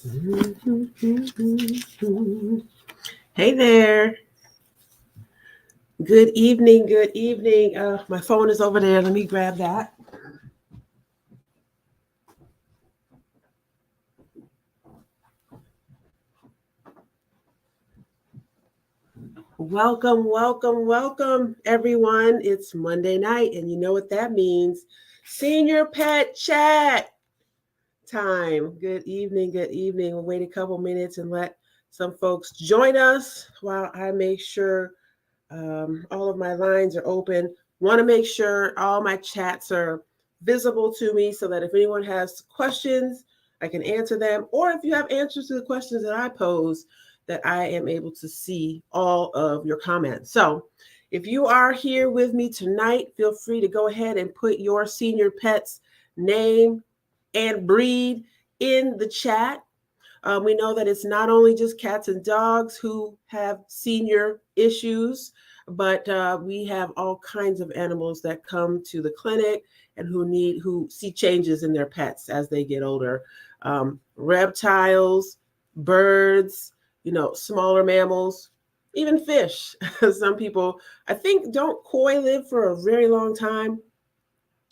Hey there. Good evening. Good evening. My phone is over there. Let me grab that. Welcome, everyone. It's Monday night, and you know what that means. Senior Pet Chat time. Good evening. Good evening. We'll wait a couple minutes and let some folks join us while I make sure all of my lines are open. Want to make sure all my chats are visible to me so that if anyone has questions, I can answer them. Or if you have answers to the questions that I pose, that I am able to see all of your comments. So if you are here with me tonight, feel free to go ahead and put your senior pet's name and breed in the chat. We know that it's not only just cats and dogs who have senior issues, but we have all kinds of animals that come to the clinic and who see changes in their pets as they get older. Reptiles, birds, smaller mammals, even fish. Some people, I think, don't koi live for a very long time.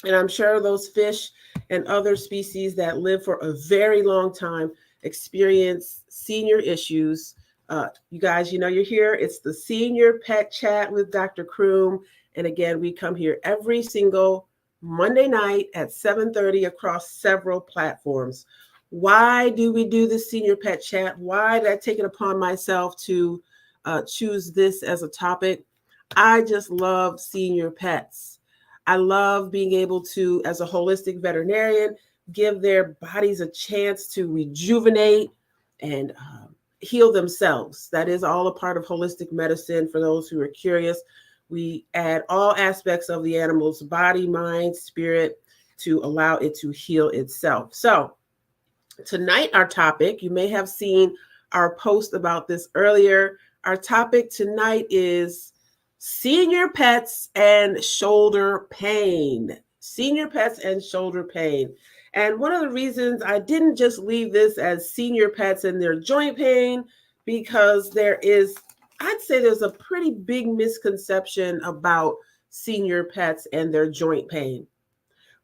And I'm sure those fish and other species that live for a very long time experience senior issues. You guys, you're here. It's the Senior Pet Chat with Dr. Croom. And again, we come here every single Monday night at 7:30 across several platforms. Why do we do the Senior Pet Chat? Why did I take it upon myself to choose this as a topic? I just love senior pets. I love being able to, as a holistic veterinarian, give their bodies a chance to rejuvenate and heal themselves. That is all a part of holistic medicine. For those who are curious, we add all aspects of the animal's body, mind, spirit to allow it to heal itself. So tonight, our topic, you may have seen our post about this earlier. Our topic tonight is senior pets and shoulder pain. Senior pets and shoulder pain. And one of the reasons I didn't just leave this as senior pets and their joint pain, because I'd say there's a pretty big misconception about senior pets and their joint pain.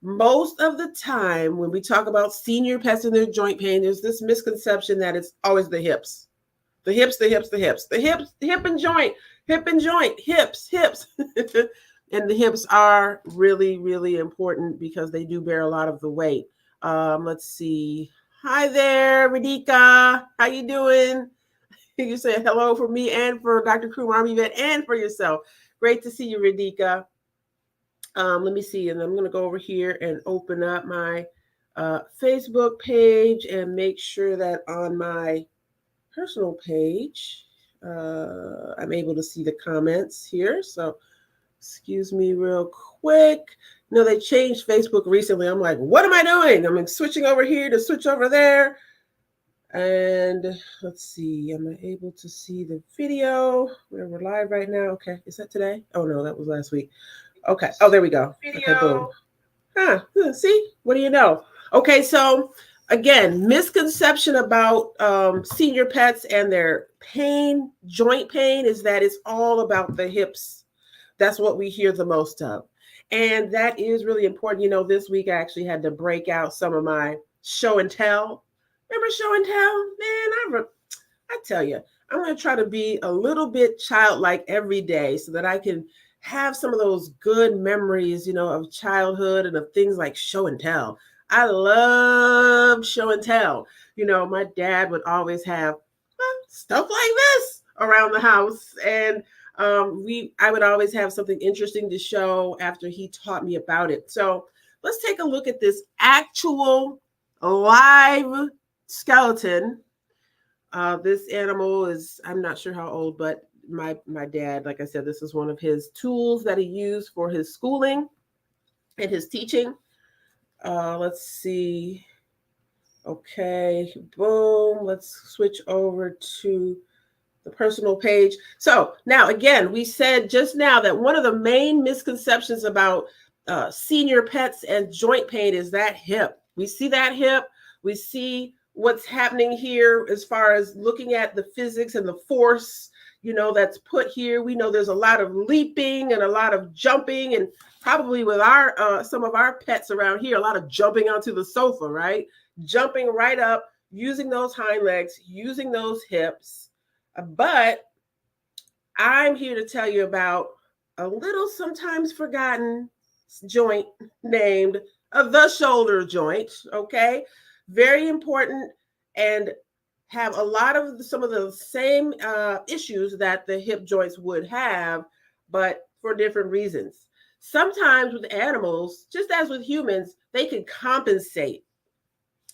Most of the time, when we talk about senior pets and their joint pain, there's this misconception that it's always the hips. The hips, the hips, the hips, the hips, hip and joint, hips. And the hips are really, really important because they do bear a lot of the weight. Let's see. Hi there, Radhika. How you doing? You say hello for me and for Dr. Croom, Army Vet, and for yourself. Great to see you, Radhika. Let me see, and I'm going to go over here and open up my Facebook page and make sure that on my personal page, I'm able to see the comments here. So excuse me real quick. They changed Facebook recently. I'm like, what am I doing? I'm switching over here to switch over there. And let's see, am I able to see the video? We're live right now. Okay, is that today? Oh no, that was last week. Okay, oh, there we go. Okay, boom. See, what do you know? Okay, so again, misconception about senior pets and their pain, joint pain, is that it's all about the hips. That's what we hear the most of. And that is really important. This week I actually had to break out some of my show and tell. Remember show and tell? Man, I tell you, I'm going to try to be a little bit childlike every day so that I can have some of those good memories, of childhood and of things like show and tell. I love show and tell. My dad would always have stuff like this around the house. And I would always have something interesting to show after he taught me about it. So let's take a look at this actual live skeleton. This animal is, I'm not sure how old, but my dad, like I said, this is one of his tools that he used for his schooling and his teaching. Let's see. Okay, boom. Let's switch over to the personal page. So now, again, we said just now that one of the main misconceptions about senior pets and joint pain is that hip. We see that hip. We see what's happening here as far as looking at the physics and the force, that's put here. We know there's a lot of leaping and a lot of jumping, and probably with our some of our pets around here, a lot of jumping onto the sofa, right? Jumping right up, using those hind legs, using those hips. But I'm here to tell you about a little sometimes forgotten joint named the shoulder joint. Okay, very important, and have a lot of some of the same issues that the hip joints would have, but for different reasons. Sometimes with animals, just as with humans, they can compensate.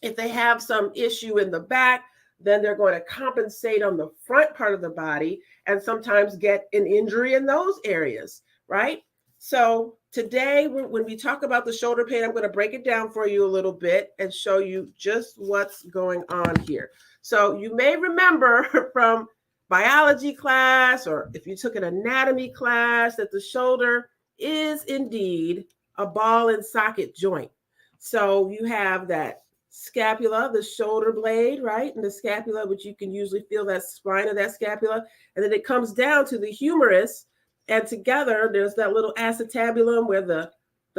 If they have some issue in the back, then they're going to compensate on the front part of the body and sometimes get an injury in those areas, right? So today, when we talk about the shoulder pain, I'm going to break it down for you a little bit and show you just what's going on here. So you may remember from biology class, or if you took an anatomy class, that the shoulder is indeed a ball and socket joint. So you have that scapula, the shoulder blade, right? And the scapula, which you can usually feel that spine of that scapula. And then it comes down to the humerus. And together, there's that little acetabulum where the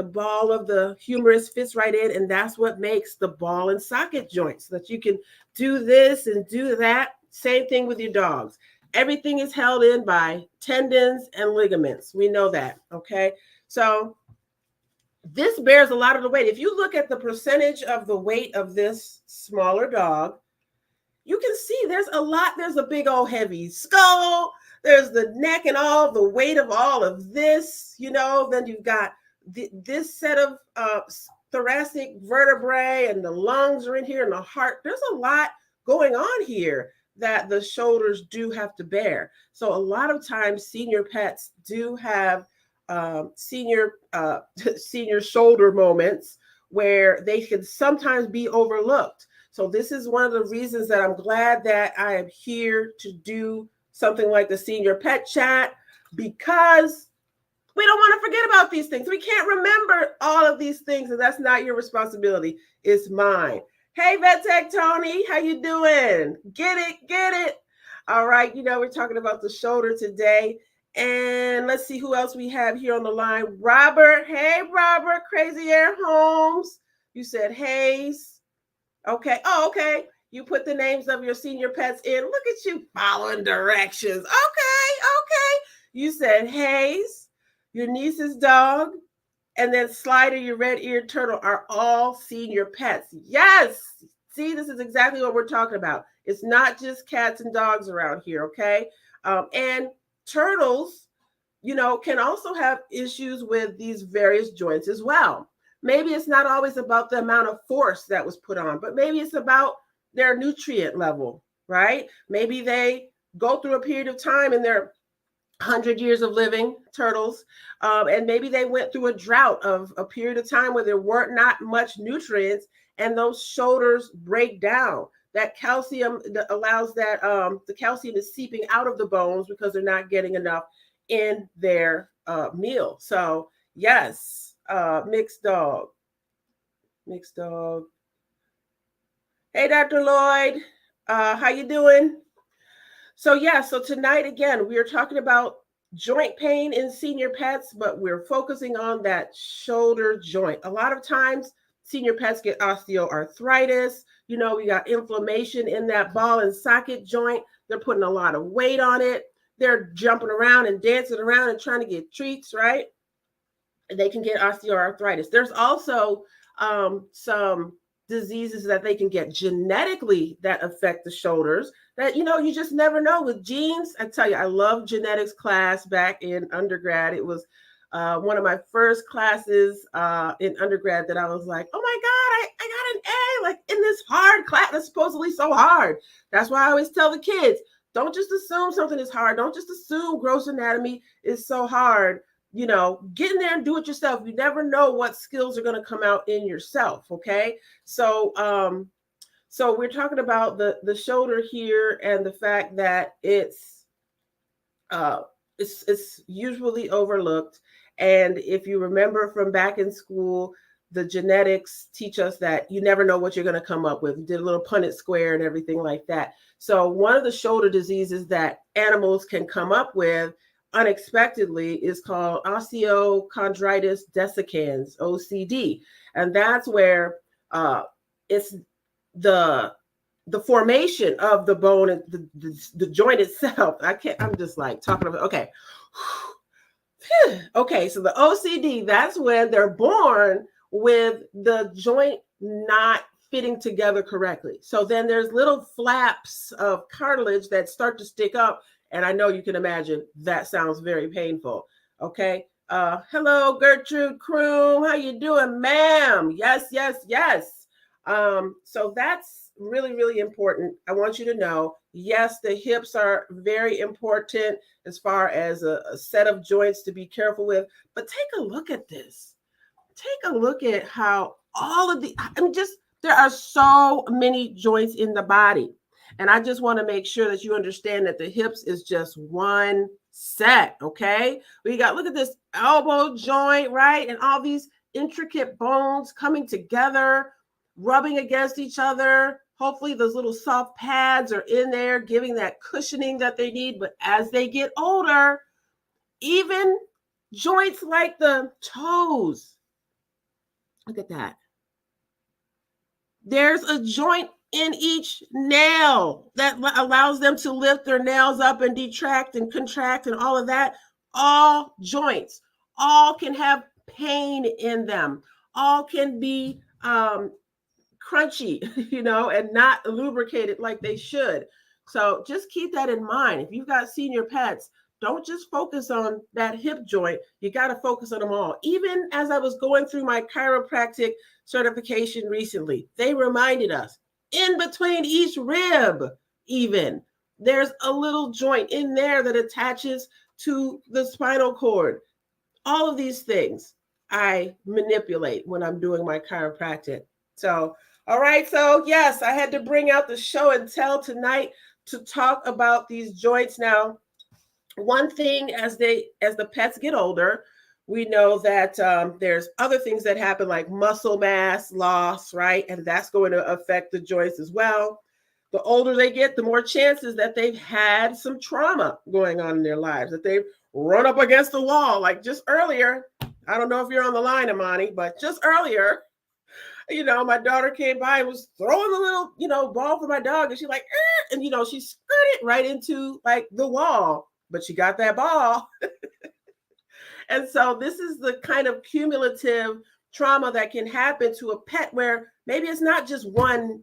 ball of the humerus fits right in. And that's what makes the ball and socket joints, so that you can do this and do that. Same thing with your dogs. Everything is held in by tendons and ligaments. We know that, okay? So this bears a lot of the weight. If you look at the percentage of the weight of this smaller dog, you can see there's a lot. There's a big old heavy skull. There's the neck and all the weight of all of this, then you've got this set of thoracic vertebrae, and the lungs are in here, and the heart. There's a lot going on here that the shoulders do have to bear. So a lot of times senior pets do have senior shoulder moments where they can sometimes be overlooked. So this is one of the reasons that I'm glad that I am here to do something like the Senior Pet Chat, because we don't want to forget about these things. We can't remember all of these things, and that's not your responsibility. It's mine. Hey, Vet Tech Tony, how you doing? Get it. All right, we're talking about the shoulder today. And let's see who else we have here on the line. Robert. Hey, Robert. Crazy Air Homes. You said Hayes. Okay. Oh, okay. You put the names of your senior pets in. Look at you following directions. Okay. You said Hayes, your niece's dog, and then Slider, your red-eared turtle, are all senior pets. Yes. See, this is exactly what we're talking about. It's not just cats and dogs around here, okay? And turtles, can also have issues with these various joints as well. Maybe it's not always about the amount of force that was put on, but maybe it's about their nutrient level, right? Maybe they go through a period of time in their 100 years of living, turtles, and maybe they went through a drought of a period of time where there weren't not much nutrients, and those shoulders break down. That calcium allows that the calcium is seeping out of the bones because they're not getting enough in their meal. So yes, mixed dog. Hey, Dr. Lloyd, how you doing? So tonight again, we are talking about joint pain in senior pets, but we're focusing on that shoulder joint. A lot of times senior pets get osteoarthritis. We got inflammation in that ball and socket joint. They're putting a lot of weight on it. They're jumping around and dancing around and trying to get treats, right? And they can get osteoarthritis. There's also some diseases that they can get genetically that affect the shoulders that, you just never know with genes. I tell you, I love genetics class back in undergrad. It was one of my first classes in undergrad that I was like, oh my God, I got an A, like in this hard class that's supposedly so hard. That's why I always tell the kids, don't just assume something is hard. Don't just assume gross anatomy is so hard. Get in there and do it yourself. You never know what skills are going to come out in yourself. Okay. So we're talking about the shoulder here and the fact that it's usually overlooked. And if you remember from back in school, the genetics teach us that you never know what you're going to come up with. We did a little Punnett square and everything like that. So one of the shoulder diseases that animals can come up with unexpectedly is called osteochondritis dissecans, OCD. And that's where it's the formation of the bone and the joint itself. I'm just like talking about, okay. Okay, so the OCD, that's when they're born with the joint not fitting together correctly. So then there's little flaps of cartilage that start to stick up. And I know you can imagine that sounds very painful. Okay. Hello, Gertrude Croom. How you doing, ma'am? Yes, yes, yes. So that's really, really important. I want you to know, yes, the hips are very important as far as a set of joints to be careful with, but take a look at this. Take a look at how all of there are so many joints in the body. And I just want to make sure that you understand that the hips is just one set, okay? Look at this elbow joint, right? And all these intricate bones coming together, rubbing against each other. Hopefully those little soft pads are in there, giving that cushioning that they need. But as they get older, even joints like the toes, look at that. There's a joint in each nail that allows them to lift their nails up and detract and contract and all of that. All joints, all can have pain in them. All can be crunchy, and not lubricated like they should. So just keep that in mind. If you've got senior pets, don't just focus on that hip joint. You got to focus on them all. Even as I was going through my chiropractic certification recently, they reminded us in between each rib, even there's a little joint in there that attaches to the spinal cord. All of these things I manipulate when I'm doing my chiropractic. So, all right. So yes, I had to bring out the show and tell tonight to talk about these joints. Now, one thing as the pets get older, we know that there's other things that happen like muscle mass loss, right? And that's going to affect the joints as well. The older they get, the more chances that they've had some trauma going on in their lives, that they've run up against the wall. Like just earlier, I don't know if you're on the line, Amani, but just earlier, my daughter came by and was throwing a little, ball for my dog. And she's like, and, she skirted right into like the wall, but she got that ball. And so this is the kind of cumulative trauma that can happen to a pet where maybe it's not just one,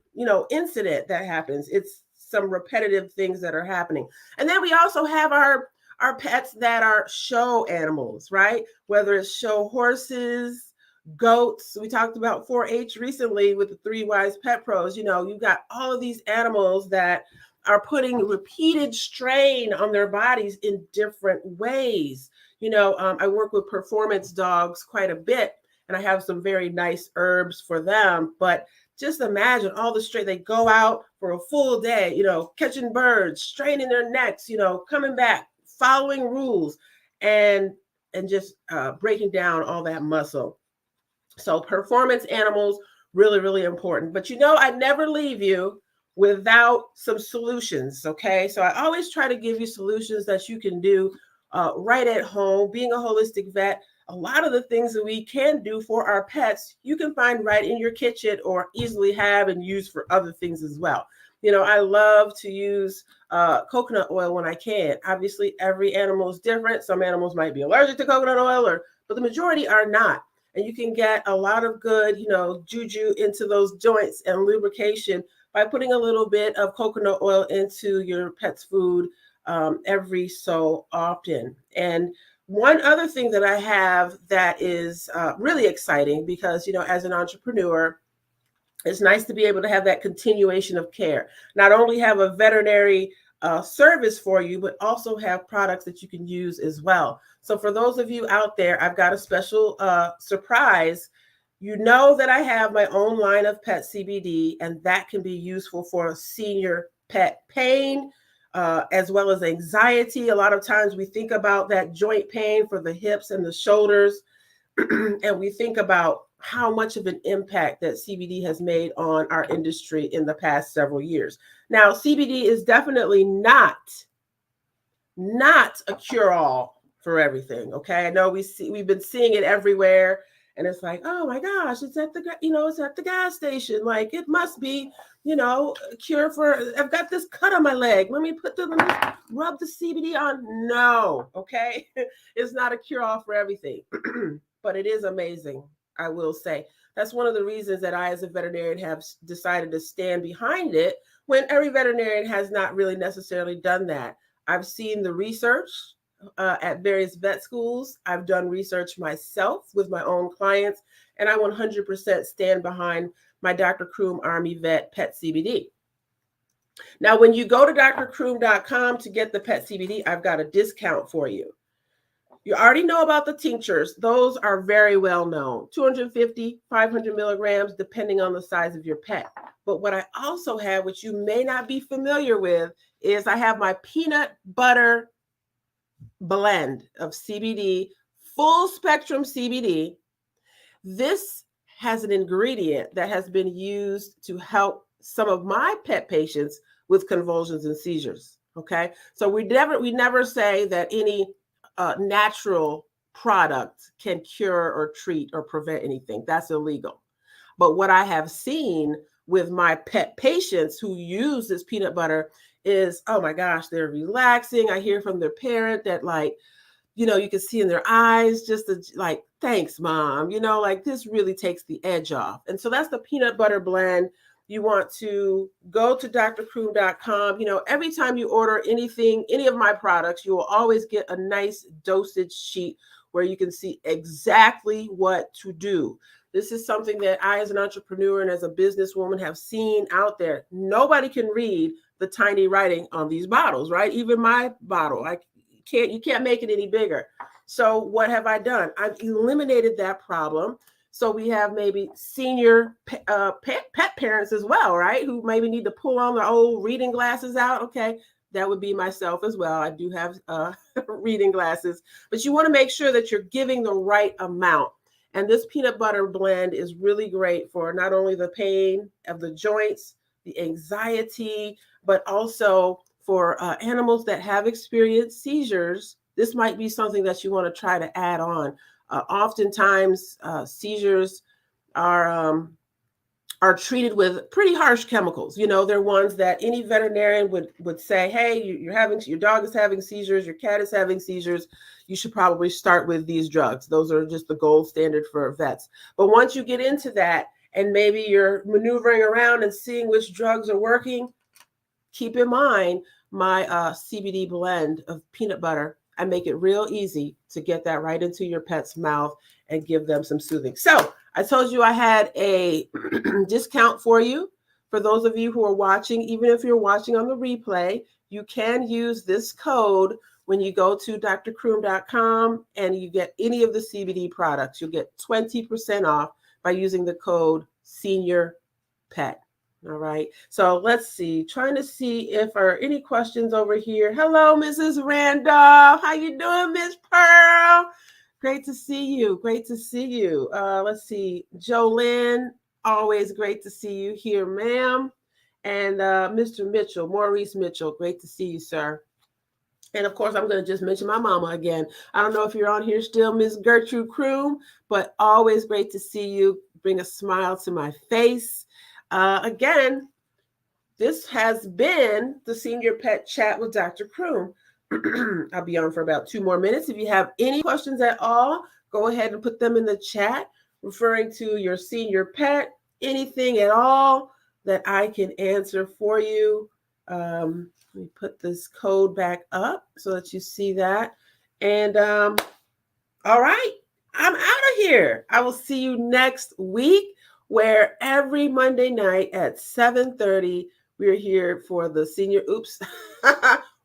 incident that happens. It's some repetitive things that are happening. And then we also have our pets that are show animals, right? Whether it's show horses, goats. We talked about 4-H recently with the 3 Wise Pet Pros. You've got all of these animals that are putting repeated strain on their bodies in different ways. I work with performance dogs quite a bit, and I have some very nice herbs for them. But just imagine all the strain. They go out for a full day, catching birds, straining their necks, coming back, following rules, and just breaking down all that muscle. So performance animals, really, really important. But I never leave you without some solutions, okay? So I always try to give you solutions that you can do right at home. Being a holistic vet, a lot of the things that we can do for our pets, you can find right in your kitchen or easily have and use for other things as well. I love to use coconut oil when I can. Obviously, every animal is different. Some animals might be allergic to coconut oil, but the majority are not. And you can get a lot of good, juju into those joints and lubrication by putting a little bit of coconut oil into your pet's food every so often. And one other thing that I have that is really exciting because, as an entrepreneur, it's nice to be able to have that continuation of care. Not only have a veterinary service for you, but also have products that you can use as well. So for those of you out there, I've got a special surprise. You know that I have my own line of pet CBD, and that can be useful for senior pet pain, as well as anxiety. A lot of times we think about that joint pain for the hips and the shoulders, and we think about how much of an impact that CBD has made on our industry in the past several years. Now, CBD is definitely not a cure-all for everything. Okay, I know we've been seeing it everywhere, and it's like, oh my gosh, it's at the gas station. Like it must be a cure for. I've got this cut on my leg. Let me rub the CBD on. No, okay, it's not a cure-all for everything, but it is amazing. I will say that's one of the reasons that I, as a veterinarian, have decided to stand behind it when every veterinarian has not really necessarily done that. I've seen the research at various vet schools. I've done research myself with my own clients, and I 100% stand behind my Dr. Croom Army Vet Pet CBD. Now, when you go to drcroom.com to get the Pet CBD, I've got a discount for you. You already know about the tinctures. Those are very well known, 250, 500 milligrams, depending on the size of your pet. But what I also have, which you may not be familiar with, is I have my peanut butter blend of CBD, full spectrum CBD. This has an ingredient that has been used to help some of my pet patients with convulsions and seizures. Okay, so we never say that any natural product can cure or treat or prevent anything. That's illegal. But what I have seen with my pet patients who use this peanut butter is, oh my gosh, they're relaxing. I hear from their parent that you can see in their eyes just like, thanks, mom, like this really takes the edge off. And so that's the peanut butter blend. You want to go to drcroom.com. Every time you order anything, any of my products, you will always get a nice dosage sheet where you can see exactly what to do. This is something that I, as an entrepreneur and as a businesswoman, have seen out there. Nobody can read the tiny writing on these bottles, right? Even my bottle, you can't make it any bigger. So what have I done? I've eliminated that problem. So we have maybe senior pet parents as well, right? Who maybe need to pull on their old reading glasses out. Okay, that would be myself as well. I do have reading glasses, but you want to make sure that you're giving the right amount. And this peanut butter blend is really great for not only the pain of the joints, the anxiety, but also for animals that have experienced seizures. This might be something that you want to try to add on. Oftentimes, seizures are treated with pretty harsh chemicals. They're ones that any veterinarian would say, hey, your dog is having seizures, your cat is having seizures. You should probably start with these drugs. Those are just the gold standard for vets. But once you get into that and maybe you're maneuvering around and seeing which drugs are working, keep in mind my CBD blend of peanut butter. I make it real easy to get that right into your pet's mouth and give them some soothing. So I told you I had a discount for you. For those of you who are watching, even if you're watching on the replay, you can use this code when you go to drcroom.com and you get any of the CBD products. You'll get 20% off by using the code SeniorPet. All right. So let's see. Trying to see if there are any questions over here. Hello, Mrs. Randolph. How you doing, Miss Pearl? Great to see you. Great to see you. Let's see. Jolynn, always great to see you here, ma'am. And Mr. Mitchell, Maurice Mitchell, great to see you, sir. And of course, I'm going to just mention my mama again. I don't know if you're on here still, Miss Gertrude Croom, but always great to see you. Bring a smile to my face. Again, this has been the Senior Pet Chat with Dr. Croom. I'll be on for about 2 more minutes. If you have any questions at all, go ahead and put them in the chat referring to your senior pet, anything at all that I can answer for you. Let me put this code back up so that you see that. And all right, I'm out of here. I will see you next week, where every Monday night at 7:30, we're here for the senior,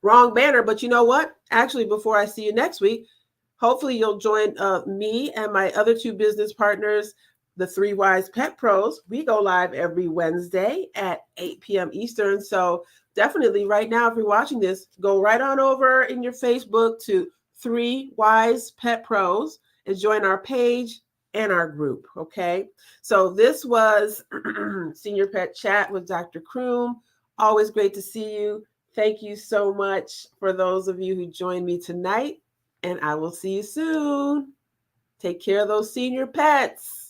wrong banner. But you know what? Actually, before I see you next week, hopefully you'll join me and my other 2 business partners, the 3 Wise Pet Pros. We go live every Wednesday at 8 p.m. Eastern. So definitely right now, if you're watching this, go right on over in your Facebook to 3 Wise Pet Pros and join our page. and our group. Okay. So this was Senior Pet Chat with Dr. Croom. Always great to see you. Thank you so much for those of you who joined me tonight, and I will see you soon. Take care of those senior pets.